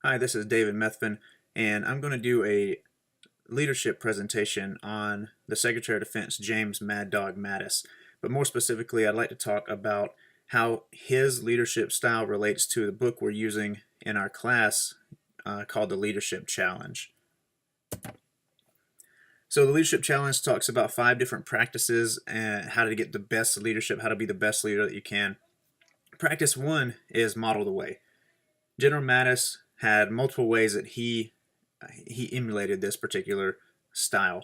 Hi, this is David Methvin, and I'm going to do a leadership presentation on the Secretary of Defense, James Mad Dog Mattis. But more specifically, I'd like to talk about how his leadership style relates to the book we're using in our class called the Leadership Challenge. So the Leadership Challenge talks about 5 different practices and how to get the best leadership, how to be the best leader that you can. Practice 1 is model the way. General Mattis had multiple ways that he emulated this particular style.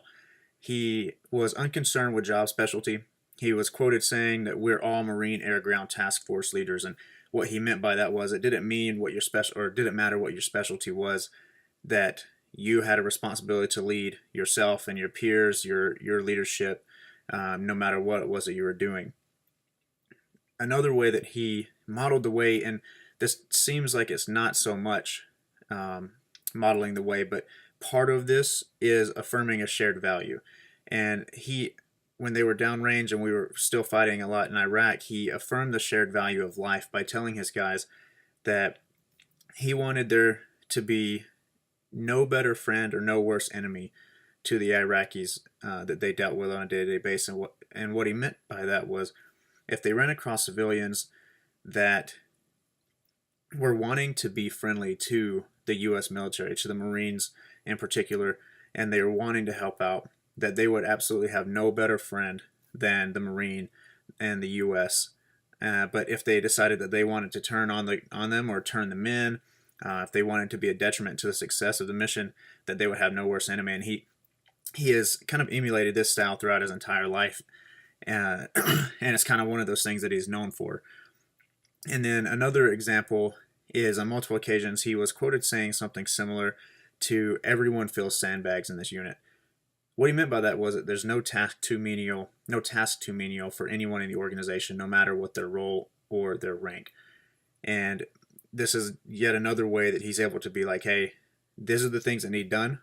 He was unconcerned with job specialty. He was quoted saying that we're all Marine Air Ground Task Force leaders, and what he meant by that was it didn't mean what your it didn't matter what your specialty was, that you had a responsibility to lead yourself and your peers, your leadership, no matter what it was that you were doing. Another way that he modeled the way, and this seems like it's not so much modeling the way, but part of this is affirming a shared value. And when they were downrange and we were still fighting a lot in Iraq, he affirmed the shared value of life by telling his guys that he wanted there to be no better friend or no worse enemy to the Iraqis that they dealt with on a day-to-day basis. And what he meant by that was if they ran across civilians that were wanting to be friendly to the U.S. military, to the Marines in particular, and they were wanting to help out, that they would absolutely have no better friend than the Marine and the U.S. But if they decided that they wanted to turn on them or turn them in, if they wanted to be a detriment to the success of the mission, that they would have no worse enemy. And he has kind of emulated this style throughout his entire life, and it's kind of one of those things that he's known for. And then another example is on multiple occasions he was quoted saying something similar to everyone fills sandbags in this unit. What he meant by that was that there's no task too menial for anyone in the organization, no matter what their role or their rank. And this is yet another way that he's able to be like, hey, these are the things that need done,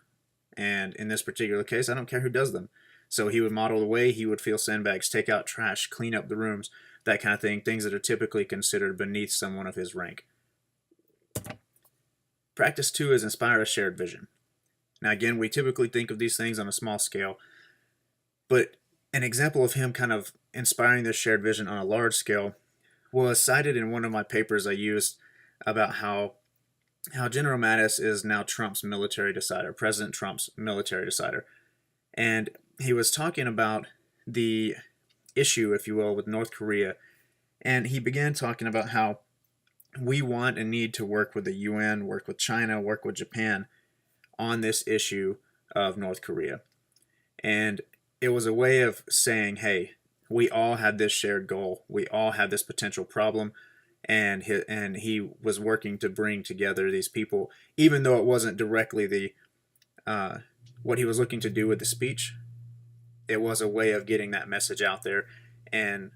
and in this particular case, I don't care who does them. So he would model the way, he would fill sandbags, take out trash, clean up the rooms, that kind of thing, things that are typically considered beneath someone of his rank. Practice 2 is inspire a shared vision. Now again, we typically think of these things on a small scale, but an example of him kind of inspiring this shared vision on a large scale was cited in one of my papers I used about how General Mattis is now Trump's military decider, President Trump's military decider. And he was talking about the issue, if you will, with North Korea. And he began talking about how we want and need to work with the UN, work with China, work with Japan on this issue of North Korea. And it was a way of saying, hey, we all have this shared goal. We all have this potential problem. And he was working to bring together these people, even though it wasn't directly what he was looking to do with the speech. It was a way of getting that message out there and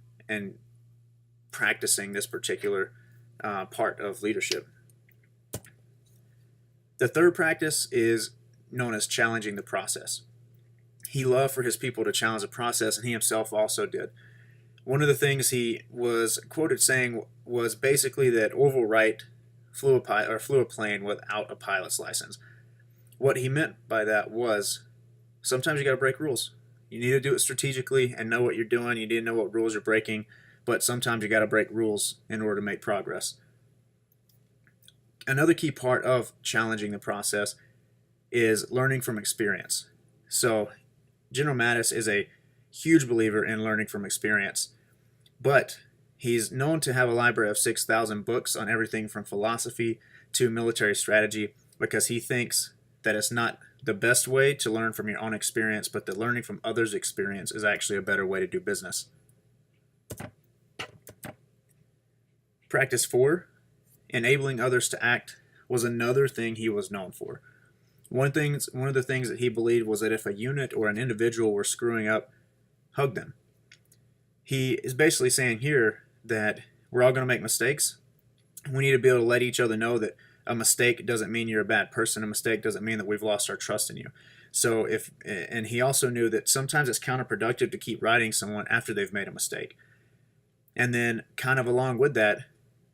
practicing this particular part of leadership. The third practice is known as challenging the process. He loved for his people to challenge the process, and he himself also did. One of the things he was quoted saying was basically that Orville Wright flew a plane without a pilot's license. What he meant by that was sometimes you got to break rules. You need to do it strategically and know what you're doing. You need to know what rules you're breaking, but sometimes you got to break rules in order to make progress. Another key part of challenging the process is learning from experience. So General Mattis is a huge believer in learning from experience, but he's known to have a library of 6,000 books on everything from philosophy to military strategy, because he thinks that it's not the best way to learn from your own experience, but that learning from others' experience is actually a better way to do business. Practice 4, enabling others to act, was another thing he was known for. One of the things that he believed was that if a unit or an individual were screwing up, hug them. He is basically saying here that we're all going to make mistakes. We need to be able to let each other know that a mistake doesn't mean you're a bad person. A mistake doesn't mean that we've lost our trust in you. So and he also knew that sometimes it's counterproductive to keep writing someone after they've made a mistake. And then kind of along with that,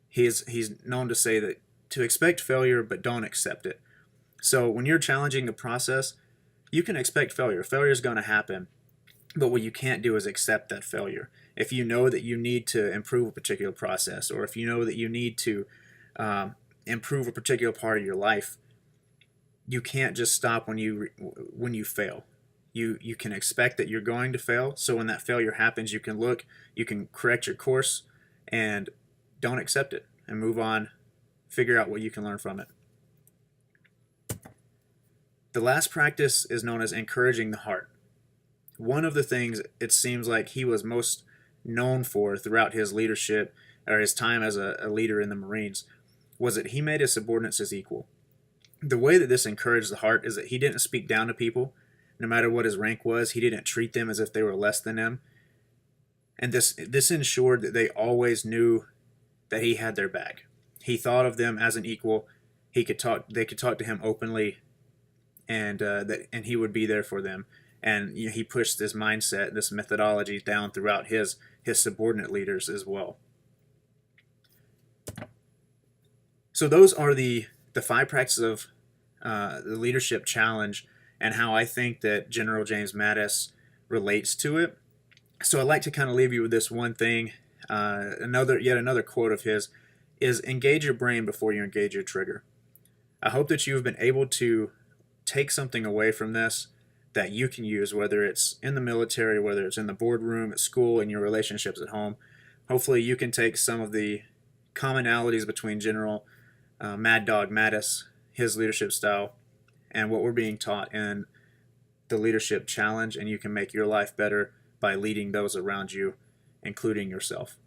he's known to say that to expect failure, but don't accept it. So when you're challenging the process, you can expect failure. Failure is going to happen, but what you can't do is accept that failure. If you know that you need to improve a particular process, or if you know that you need to improve a particular part of your life, you can't just stop when you fail. You can expect that you're going to fail. So when that failure happens, you can correct your course, and don't accept it, and move on. Figure out what you can learn from it. The last practice is known as encouraging the heart. One of the things it seems like he was most known for throughout his leadership, or his time as a leader in the Marines, was that he made his subordinates his equal. The way that this encouraged the heart is that he didn't speak down to people, no matter what his rank was. He didn't treat them as if they were less than him. And this ensured that they always knew that he had their back. He thought of them as an equal. They could talk to him openly, and he would be there for them. And he pushed this mindset, this methodology down throughout his subordinate leaders as well. So those are the 5 practices of the leadership challenge, and how I think that General James Mattis relates to it. So I'd like to kind of leave you with this one thing. Yet another quote of his is, engage your brain before you engage your trigger. I hope that you've been able to take something away from this that you can use, whether it's in the military, whether it's in the boardroom, at school, in your relationships at home. Hopefully you can take some of the commonalities between General Mad Dog Mattis, his leadership style, and what we're being taught in the leadership challenge, and you can make your life better by leading those around you, including yourself.